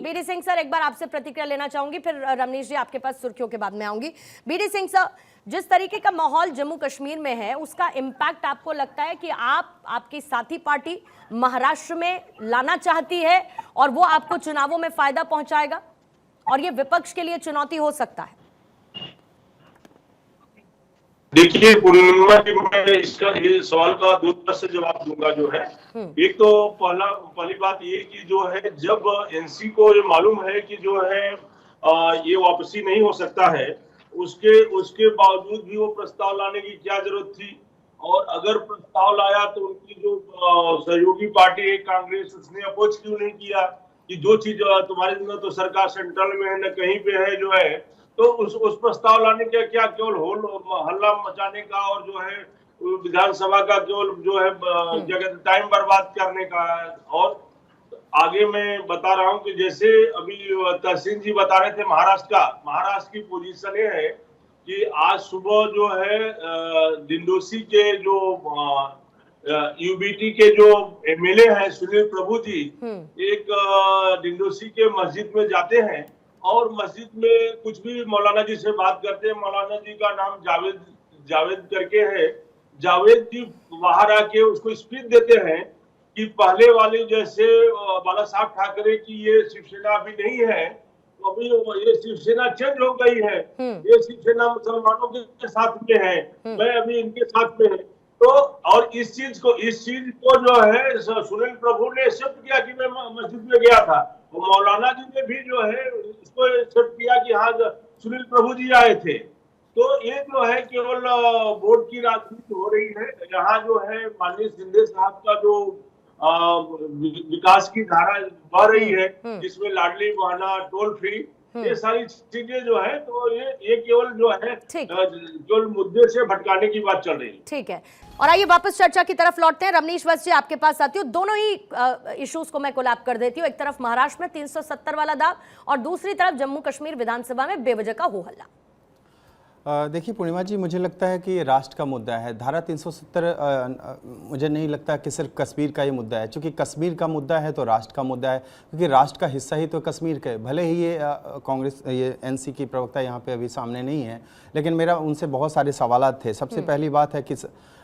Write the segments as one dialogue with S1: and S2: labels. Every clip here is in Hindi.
S1: बीडी सिंह सर, एक बार आपसे प्रतिक्रिया लेना चाहूंगी, फिर रमनीश जी आपके पास सुर्खियों के बाद में आऊंगी। बीडी सिंह सर, जिस तरीके का माहौल जम्मू कश्मीर में है, उसका इम्पैक्ट आपको लगता है कि आपकी साथी पार्टी महाराष्ट्र में लाना चाहती है और वो आपको चुनावों में फायदा पहुंचाएगा और ये विपक्ष के लिए चुनौती हो सकता है?
S2: देखिए पूर्णिमा जी, मैं इसका ये सवाल का दो तरह से जवाब दूंगा जो है। एक तो पहली बात ये कि जो है, जब एनसी को ये मालूम है कि जो है ये वापसी नहीं हो सकता है, उसके बावजूद भी वो प्रस्ताव लाने की क्या जरूरत थी? और अगर प्रस्ताव लाया तो उनकी जो सहयोगी पार्टी है कांग्रेस, उसने अपोज क्यों नहीं किया कि जो चीज तुम्हारे दिन तो सरकार सेंट्रल में है न कहीं पे है जो है, तो उस प्रस्ताव लाने का क्या केवल हल्ला मचाने का और जो है विधानसभा का केवल जो है जगह टाइम बर्बाद करने का। और आगे मैं बता रहा हूं कि जैसे अभी तहसीन जी बता रहे थे महाराष्ट्र की पोजीशन ये है कि आज सुबह जो है दिंडोसी के जो यूबीटी के जो एमएलए हैं सुनील प्रभु जी, एक दिंडोसी के मस्जिद में जाते हैं और मस्जिद में कुछ भी मौलाना जी से बात करते हैं। मौलाना जी का नाम जावेद करके है। जावेद जी बाहर आके उसको स्पीच देते हैं कि पहले वाली जैसे बाला साहब ठाकरे की ये शिवसेना अभी नहीं है, तो अभी ये शिवसेना चेंज हो गई है, ये शिवसेना मुसलमानों के साथ में है, मैं अभी इनके साथ में है। तो और इस चीज को जो है सुनील प्रभु ने एक्सेप्ट किया कि मैं मस्जिद में गया था, तो मौलाना जी ने भी जो है इसको एक्सेप्ट किया कि हाँ सुनील प्रभु जी आए थे। तो ये जो है केवल वोट की राजनीति हो रही है। यहाँ जो है माननीय शिंदे साहब का जो विकास की धारा बह रही है, जिसमें लाडली बहना, टोल फ्री, ये सारी चीजें जो है, तो ये केवल जो है केवल मुद्दे से भटकाने की बात चल रही है।
S1: ठीक है, और आइए वापस चर्चा की तरफ लौटते हैं। रमनीश वत्स जी आपके पास आती हूँ। दोनों ही इश्यूज को मैं कोलैप कर देती हूँ। एक तरफ महाराष्ट्र में 370 वाला दाव और दूसरी तरफ जम्मू कश्मीर विधानसभा में बेवजह का हो हल्ला।
S3: देखिए पूर्णिमा जी, मुझे लगता है कि ये राष्ट्र का मुद्दा है। धारा 370 मुझे नहीं लगता कि सिर्फ कश्मीर का ये मुद्दा है, क्योंकि कश्मीर का मुद्दा है तो राष्ट्र का मुद्दा है, क्योंकि राष्ट्र का हिस्सा ही तो कश्मीर का है। भले ही ये कांग्रेस ये एनसी की प्रवक्ता यहाँ पे अभी सामने नहीं है, लेकिन मेरा उनसे बहुत सारे सवालात थे। सबसे पहली बात है कि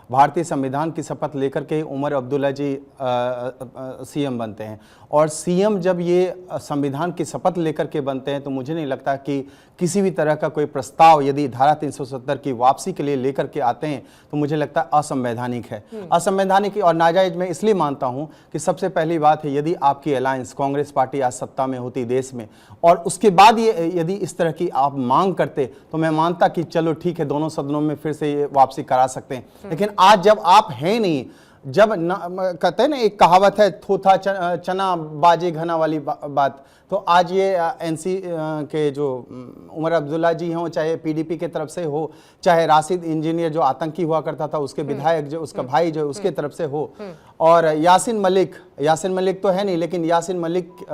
S3: भारतीय संविधान की शपथ लेकर के उमर अब्दुल्ला जी सीएम बनते हैं, और सीएम जब ये संविधान की शपथ लेकर के बनते हैं तो मुझे नहीं लगता कि किसी भी तरह का कोई प्रस्ताव यदि धारा 370 की वापसी के लिए लेकर के आते हैं तो मुझे लगता है असंवैधानिक है। असंवैधानिक और नाजायज मैं इसलिए मानता हूं कि सबसे पहली बात है, यदि आपकी अलायंस कांग्रेस पार्टी आज सत्ता में होती देश में और उसके बाद ये यदि इस तरह की आप मांग करते तो मैं मानता कि चलो ठीक है, दोनों सदनों में फिर से ये वापसी करा सकते हैं। लेकिन आज जब आप हैं नहीं, जब कहते हैं ना एक कहावत है, थोथा चना बाजे घना वाली बात, तो आज ये एनसी के जो उमर अब्दुल्ला जी हों, चाहे पीडीपी के तरफ से हो, चाहे राशिद इंजीनियर जो आतंकी हुआ करता था उसके विधायक जो उसका भाई जो उसके तरफ से हो, और यासिन मलिक तो है नहीं, लेकिन यासिन मलिक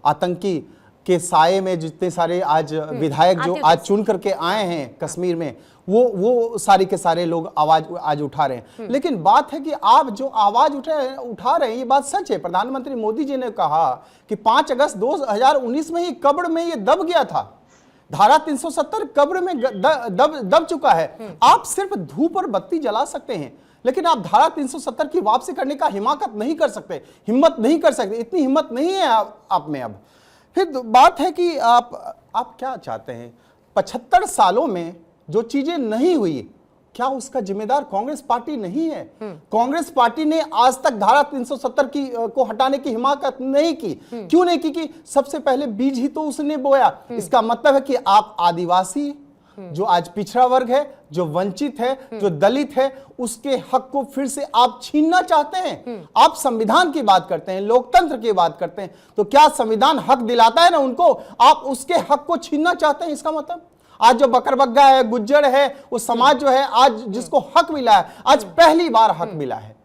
S3: आतंकी के साये में जितने सारे आज विधायक जो आज चुन करके आए हैं कश्मीर में, वो सारे के सारे लोग आवाज आज उठा रहे हैं। लेकिन बात है कि आप जो आवाज उठा रहे हैं, ये बात सच है। प्रधानमंत्री मोदी जी ने कहा कि 5 अगस्त 2019 में ही कब्र में ये दब गया था। धारा 370 कब्र में दब चुका है। आप सिर्फ धूप और बत्ती जला सकते हैं, लेकिन आप धारा 370 की वापसी करने का हिम्मत नहीं कर सकते, इतनी हिम्मत नहीं है आप में। अब फिर बात है कि आप क्या चाहते हैं? 75 सालों में जो चीजें नहीं हुई, क्या उसका जिम्मेदार कांग्रेस पार्टी नहीं है? कांग्रेस पार्टी ने आज तक धारा 370 को हटाने की हिमाकत नहीं की। क्यों नहीं की? कि सबसे पहले बीज ही तो उसने बोया। इसका मतलब है कि आप आदिवासी, जो आज पिछड़ा वर्ग है, जो वंचित है, जो दलित है, उसके हक को फिर से आप छीनना चाहते हैं। आप संविधान की बात करते हैं, लोकतंत्र की बात करते हैं, तो क्या संविधान हक दिलाता है ना उनको, आप उसके हक को छीनना चाहते हैं? इसका मतलब आज जो बकरबग्गा है, गुज्जर है, वो समाज जो है आज जिसको हक मिला है, आज पहली बार हक मिला है।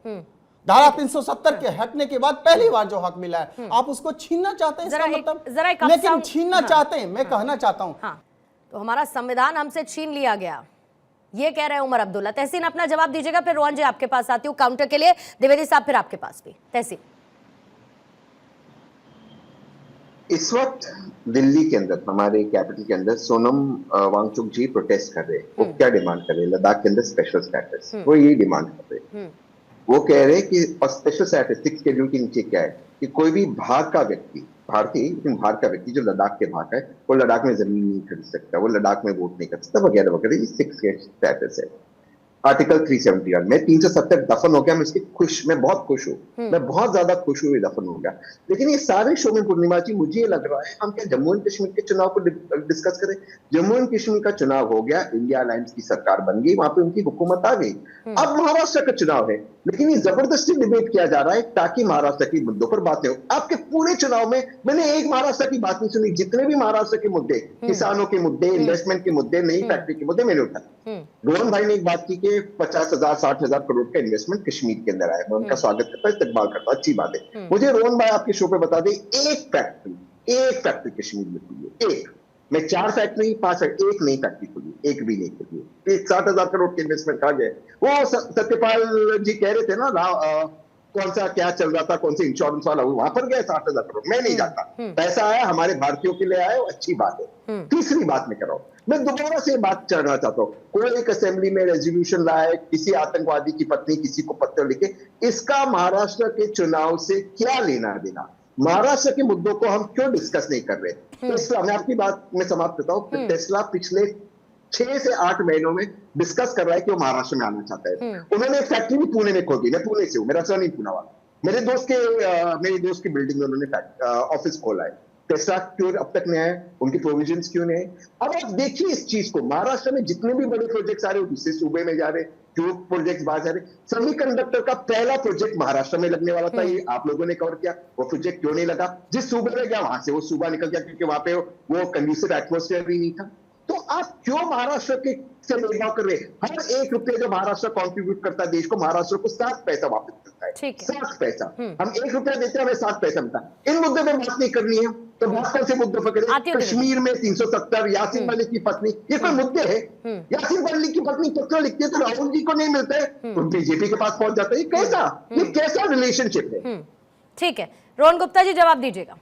S3: धारा 370 के हटने के बाद पहली बार जो हक मिला है, आप उसको छीनना चाहते हैं। इसका मतलब लेकिन छीनना चाहते हैं, मैं कहना चाहता हूं
S1: तो हमारा संविधान हमसे छीन लिया गया, ये कह रहे हैं उमर अब्दुल्ला। तहसीन अपना जवाब दीजिएगा, फिर रोहन जी आपके पास आती हूँ काउंटर के लिए। द्विवेदी साहब फिर आपके पास भी। तहसीन।
S4: इस वक्त दिल्ली के अंदर, हमारे कैपिटल के अंदर, सोनम वांगचुक जी प्रोटेस्ट कर रहे हैं। वो क्या डिमांड कर रहे हैं? लद्दाख के अंदर स्पेशल स्टेटस, वो यही डिमांड कर रहे हैं। वो कह रहे हैं कि स्पेशल स्टेटस 6 शेड्यूल के नीचे क्या है कि कोई भी बाहर का व्यक्ति, भारतीय लेकिन बाहर का व्यक्ति जो लद्दाख के बाहर है, वो लद्दाख में जमीन नहीं खरीद सकता, वो लद्दाख में वोट नहीं कर सकता, वगैरह वगैरह। ये 6 स्टेटस है। आर्टिकल 371 में 370 दफन हो गया। मैं बहुत खुश हूँ, मैं बहुत ज्यादा खुश हूँ ये दफन हो गया। लेकिन ये सारे शो में पूर्णिमा जी मुझे ये लग रहा है हम क्या जम्मू एंड कश्मीर के चुनाव को डिस्कस करें? जम्मू एंड कश्मीर का चुनाव हो गया, इंडिया अलायंस की सरकार बन गई, वहां पे उनकी हुकूमत आ गई। अब महाराष्ट्र का चुनाव है, लेकिन ये जबरदस्ती डिबेट किया जा रहा है ताकि महाराष्ट्र के मुद्दों पर बातें हो। आपके पूरे चुनाव में मैंने एक महाराष्ट्र की बात नहीं सुनी। जितने भी महाराष्ट्र के मुद्दे, किसानों के मुद्दे, इन्वेस्टमेंट के मुद्दे, नई फैक्ट्री के मुद्दे, मैंने उठाए। रोहन भाई ने एक बात की कि 50,000-60,000 करोड़ का इन्वेस्टमेंट कश्मीर के अंदर आया। मैं उनका स्वागत करता हूं, इस्तकबाल करता हूं, अच्छी बात है। मुझे रोहन भाई आपके शो पे बता दें, एक फैक्ट्री कश्मीर में खुली है, एक। मैं 4 फैक्ट्री 5 फैक्ट्री, एक नई फैक्ट्री खुली, एक भी नहीं खुली। 60,000 करोड़ के इन्वेस्टमेंट कहा गया। वो सत्यपाल जी कह रहे थे ना, कौन सा क्या चल रहा था, कौन सा इंश्योरेंस वाला, वहां पर गया 60,000 करोड़। मैं नहीं जाता, पैसा आया, हमारे भारतीयों के लिए आया, वो अच्छी बात है। तीसरी बात मैं कर रहा हूं, मैं दोबारा से बात करना चाहता हूं। कोई एक असेंबली में रेजोल्यूशन लाए, किसी आतंकवादी की पत्नी किसी को पत्र लिखे, इसका महाराष्ट्र के चुनाव से क्या लेना देना? महाराष्ट्र के मुद्दों को हम क्यों डिस्कस नहीं कर रहे? टेस्ला, मैं आपकी बात में समाप्त करता हूं। टेस्ला पिछले 6 से 8 महीनों में डिस्कस कर रहा है कि वो महाराष्ट्र में आना चाहता है। उन्होंने एक फैक्ट्री भी पुणे में खोल दी। मैं पुणे से हूं, मेरा सर नहीं पुणे वाला। मेरे दोस्त की बिल्डिंग में उन्होंने ऑफिस खोला है। टेस्ला क्यों अब तक नहीं आया? उनकी प्रोविजंस क्यों नहीं है? अब आप देखिए इस चीज को, महाराष्ट्र में जितने भी बड़े प्रोजेक्ट्स आ रहे हैं दूसरे सूबे में जा रहे, क्यों प्रोजेक्ट बाहर जा रहे? सेमीकंडक्टर का पहला प्रोजेक्ट महाराष्ट्र में लगने वाला था, ये आप लोगों ने कवर किया। वो प्रोजेक्ट क्यों नहीं लगा? जिस सूबे में गया वहां से वो सूबा निकल गया, क्योंकि वहां पे वो कंड्यूसिव एटमोस्फेयर भी नहीं था। तो आप क्यों महाराष्ट्र के से भेदभाव कर रहे हैं? हर 1 रुपये जो महाराष्ट्र कॉन्ट्रीब्यूट करता है देश को, महाराष्ट्र को 7 पैसा वापस मिलता है। 7 पैसा। हम 1 रुपया देते हैं, हमें 7 पैसा मिलता है। इन मुद्दों पर बात नहीं करनी है तो बात कौन से मुद्दों पर करें? कश्मीर में 370, यासीन मलिक की पत्नी, ये कोई मुद्दे है? यासीन मलिक की पत्नी पत्र लिखती है तो राहुल जी को नहीं मिलता है, तो बीजेपी के पास पहुंच जाता है। ये कैसा रिलेशनशिप है?
S1: ठीक है, रोहन गुप्ता जी जवाब दीजिएगा।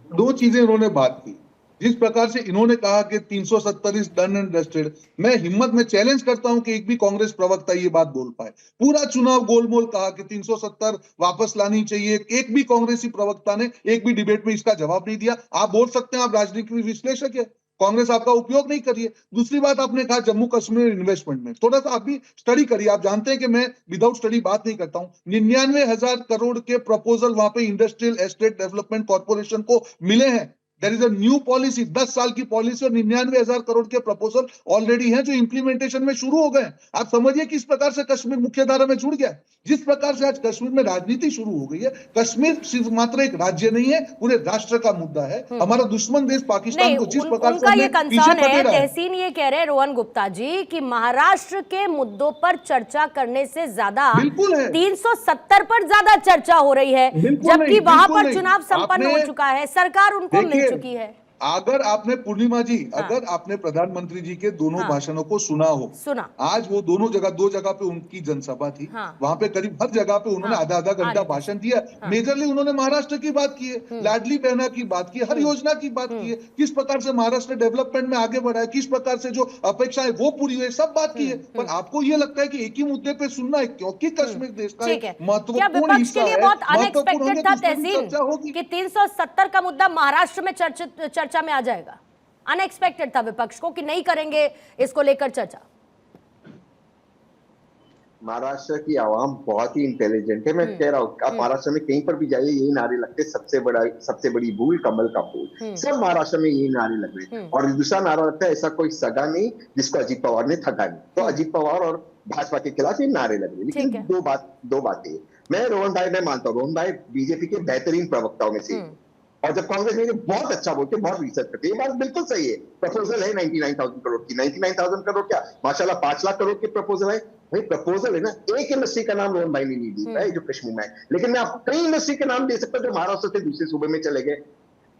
S5: 2 चीजें उन्होंने बात की। जिस प्रकार से इन्होंने कहा कि 370 इज डन एंड डस्टेड, मैं हिम्मत में चैलेंज करता हूं कि एक भी कांग्रेस प्रवक्ता ये बात बोल पाए। पूरा चुनाव गोलमोल कहा कि 370 वापस लानी चाहिए, एक भी कांग्रेसी प्रवक्ता ने एक भी डिबेट में इसका जवाब नहीं दिया। आप बोल सकते हैं आप राजनीतिक विश्लेषक है, कांग्रेस आपका उपयोग नहीं करिए। दूसरी बात आपने कहा जम्मू कश्मीर इन्वेस्टमेंट में, थोड़ा सा आप भी स्टडी करिए। आप जानते हैं कि मैं विदाउट स्टडी बात नहीं करता हूं। 99,000 करोड़ के प्रपोजल वहां पे इंडस्ट्रियल एस्टेट डेवलपमेंट कॉर्पोरेशन को मिले हैं। There is a new policy, 10 साल की पॉलिसी, और 99,000 करोड़ के प्रपोजल ऑलरेडी हैं जो इंप्लीमेंटेशन में शुरू हो गए। आप समझिए किस प्रकार से कश्मीर मुख्य धारा में जुड़ गया। जिस प्रकार से आज कश्मीर में राजनीति शुरू हो गई है, कश्मीर सिर्फ मात्र एक राज्य नहीं है, पूरे राष्ट्र का मुद्दा है। हमारा दुश्मन देश पाकिस्तान को जिस प्रकार से
S1: ये कंसर्न है, तहसीन ये कह रहे हैं रोहन गुप्ता जी कि महाराष्ट्र के मुद्दों पर चर्चा करने से ज्यादा 370 पर ज्यादा चर्चा हो रही है, जबकि वहां पर चुनाव संपन्न हो चुका है, सरकार उनको मिल चुकी है।
S5: अगर आपने पूर्णिमा जी, अगर आपने प्रधानमंत्री जी के दोनों भाषणों को सुना हो, आज वो दोनों जगह, 2 जगह पे उनकी जनसभा थी, वहां पे करीब हर जगह पे उन्होंने आधा घंटा भाषण दिया। मेजरली उन्होंने महाराष्ट्र की बात की है, लाडली बहना की बात की है, हर योजना की बात की है, किस प्रकार से महाराष्ट्र डेवलपमेंट में आगे बढ़ा है, किस प्रकार से जो अपेक्षाएं वो पूरी हुई, सब बात की है। पर आपको ये लगता है कि एक ही मुद्दे पे सुनना है, क्योंकि कश्मीर देश का महत्वपूर्ण हिस्सा है,
S1: अनएक्सपेक्टेड था तहसीन कि 370 का मुद्दा महाराष्ट्र में चर्चा में आ जाएगा। अनएक्सपेक्टेड था विपक्ष को कि नहीं करेंगे इसको लेकर चर्चा।
S4: महाराष्ट्र की आवाम बहुत ही इंटेलिजेंट है। मैं कह रहा हूँ आप महाराष्ट्र में कहीं पर भी जाइए, यही नारे लगते, सबसे बड़ी भूल कमल का फूल। सब महाराष्ट्र में यही नारे लग रहे हैं। और दूसरा नारा लगता है, ऐसा कोई सगा नहीं जिसको अजीत पवार ने ठगा नहीं। तो अजीत पवार और भाजपा के खिलाफ ये नारे लग रहे हैं। लेकिन दो बातें मैं रोहन भाई में मानता हूँ, रोहन भाई बीजेपी के बेहतरीन प्रवक्ताओं में से, और जब कांग्रेस में बहुत अच्छा बोलते, बहुत रिसर्च करते, ये बात बिल्कुल सही है। प्रपोजल है 99,000 करोड़ की, 99,000 करोड़ क्या माशाल्लाह 5 लाख करोड़ के प्रपोजल है। भाई प्रपोजल है ना, एक इंडस्ट्री का नाम रोहन भाई ने नहीं दिया है जो कश्मीर में है, लेकिन मैं आपको कई इंडस्ट्री के नाम दे सकता हूं जो महाराष्ट्र से दूसरे सूबे में चले गए।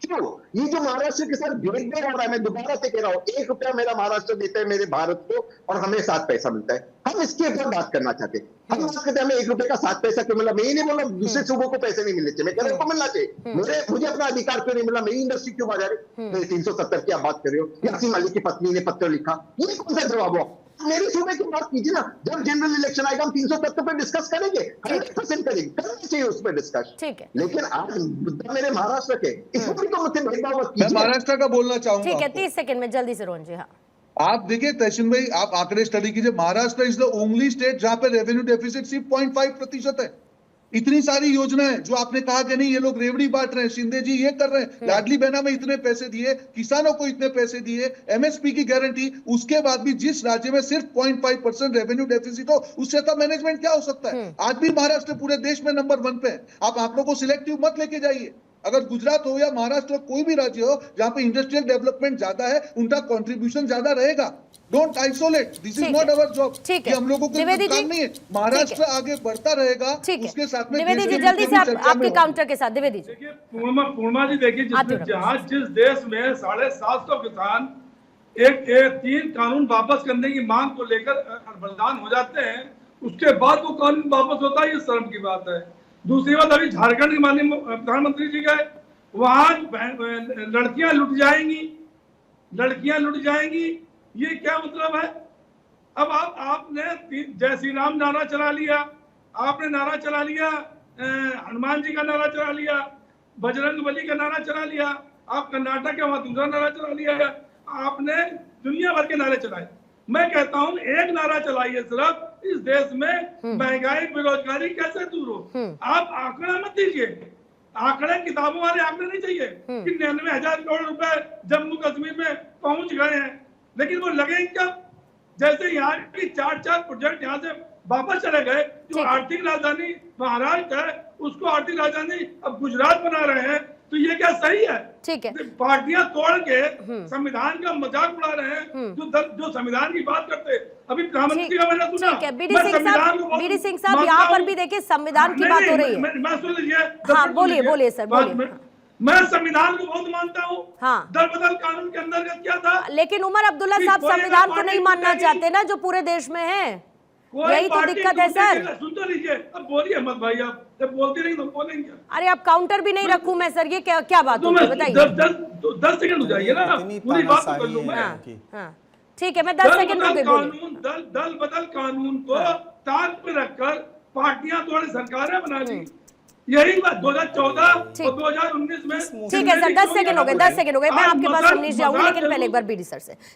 S4: क्यों? ये जो महाराष्ट्र के साथ भेदभाव हो रहा है, मैं दोबारा से कह रहा हूँ, 1 रुपया मेरा महाराष्ट्र देता है मेरे भारत को और हमें 7 पैसा मिलता है। हम इसके ऊपर बात करना चाहते हैं। हम बात करते हैं हमें 1 रुपए का 7 पैसा क्यों मिला। मैं ये नहीं बोल रहा दूसरे सूबों को पैसे नहीं मिलने चाहिए, मैं कह रहा हूँ मिलना चाहिए। मुझे अपना अधिकार क्यों नहीं मिला, मेरी इंडस्ट्री क्यों बाजार है। 370 की आप बात कर रहे हो, यासीन मलिक की पत्नी ने पत्र लिखा, ये कौन सा जवाब हुआ? मेरे सूबे की बात कीजिए ना, जब जनरल इलेक्शन आएगा हम 370 पे डिस्कस करेंगे, 100% करेंगे, करना चाहिए उस पर डिस्कस।
S1: ठीक है,
S4: लेकिन आज मुद्दा मेरे महाराष्ट्र के, इसमें भी तो मुझसे भेदभाव मत
S5: मैं
S4: कीजिए।
S5: महाराष्ट्र का बोलना चाहूंगा
S1: ठीक है,
S5: आपको।
S1: 30 सेकंड में जल्दी से रोहन जी। हाँ,
S5: आप देखिए तहसीन भाई, आप आंकड़े स्टडी कीजिए, Maharashtra is the only state जहां पे रेवेन्यू डेफिसिट सिर्फ 0.5% है। इतनी सारी योजनाएं जो आपने कहा कि नहीं ये लोग रेवड़ी बांट रहे हैं, शिंदे जी ये कर रहे हैं, लाडली बहना में इतने पैसे दिए, किसानों को इतने पैसे दिए, एमएसपी की गारंटी, उसके बाद भी जिस राज्य में सिर्फ 0.5% रेवेन्यू डेफिसिट हो, उससे अच्छा मैनेजमेंट क्या हो सकता है? आज भी महाराष्ट्र पूरे देश में नंबर 1 पे है। आप आंकड़ों को सिलेक्टिव मत लेके जाइए। अगर गुजरात हो या महाराष्ट्र, कोई भी राज्य हो जहां पे इंडस्ट्रियल डेवलपमेंट ज्यादा है, उनका कंट्रीब्यूशन ज्यादा रहेगा। डोंट आइसोलेट, दिस इज
S1: ठीक
S5: नॉट
S1: है।
S5: अवर जॉब।
S1: ठीक
S5: ये
S1: है।
S5: हम लोगों को
S1: द्विवेदी जी,
S5: काम नहीं है। महाराष्ट्र आगे बढ़ता रहेगा,
S1: ठीक है,
S5: उसके साथ में
S1: द्विवेदी
S5: देश
S1: जी
S5: के
S1: जल्दी से
S5: विकास चर्चा में
S1: आपके
S5: होगा।
S1: काउंटर के साथ। द्विवेदी जी,
S6: देखिए पूर्णिमा जी, देखिए जिस देश में 750 किसान एक 3 कानून वापस करने की मांग को लेकर बलिदान हो जाते हैं, उसके बाद वो कानून वापस होता है, ये शर्म की बात है। दूसरी बात, अभी झारखंड के माननीय प्रधानमंत्री जी गए, वहां लड़कियां लुट जाएंगी, ये क्या मतलब है? अब आपने जय श्री राम नारा चला लिया, आपने नारा चला लिया, हनुमान जी का नारा चला लिया, बजरंग बली का नारा चला लिया, आप कर्नाटक के वहां दूसरा नारा चला लिया, आपने दुनिया भर के नारे चलाए। मैं कहता हूं एक नारा चलाइए सिर्फ, इस देश में महंगाई बेरोजगारी कैसे दूर हो। आप आंकड़ा मत दीजिए, आंकड़े किताबों वाले आंकड़े नहीं चाहिए कि 99,000 करोड़ रुपए जम्मू कश्मीर में पहुंच गए हैं, लेकिन वो लगेंगे क्या? जैसे यहाँ की 4 प्रोजेक्ट यहाँ से वापस चले गए, जो आर्थिक राजधानी महाराष्ट्र है उसको आर्थिक राजधानी अब गुजरात बना रहे हैं, तो ये क्या सही है?
S1: ठीक है,
S6: पार्टियां तोड़ के संविधान का मजाक उड़ा रहे हैं, जो संविधान की बात करते हैं। अभी प्रधानमंत्री का मैंने सुना।
S1: ठीक है, बीडी सिंह साहब यहाँ पर भी देखिए संविधान की बात हो रही है।
S6: मैं सुन लीजिए।
S1: हाँ, बोलिए सर, बोलिए।
S6: मैं संविधान को बहुत मानता हूँ।
S1: हाँ,
S6: दल बदल कानून के अंतर्गत क्या था,
S1: लेकिन उमर अब्दुल्ला साहब संविधान को नहीं मानना चाहते ना, जो पूरे देश में है। यही तो दिक्कत है सर।
S6: सुन तो लीजिए, अब बोलिए मत भाई, आप जब बोलते नहीं तो बोलेंगे।
S1: अरे आप काउंटर भी नहीं रखूं मैं सर, ये क्या बात होती है बताइए।
S6: 10 सेकंड हो जाइए ना, पूरी बात तो कर लूं मैं।
S1: हाँ, ठीक है, मैं 10 सेकंड रुके।
S6: दल बदल कानून को ताक पे रखकर पार्टियां तोड़े सरकारें बना दी, यही बात 2014 और 2019 में।
S1: ठीक है सर, 10 सेकंड हो गए, 10 सेकंड हो गए। मैं आपके पास रमनीश जी आऊंगी, लेकिन पहले एक बार बीडी सर से।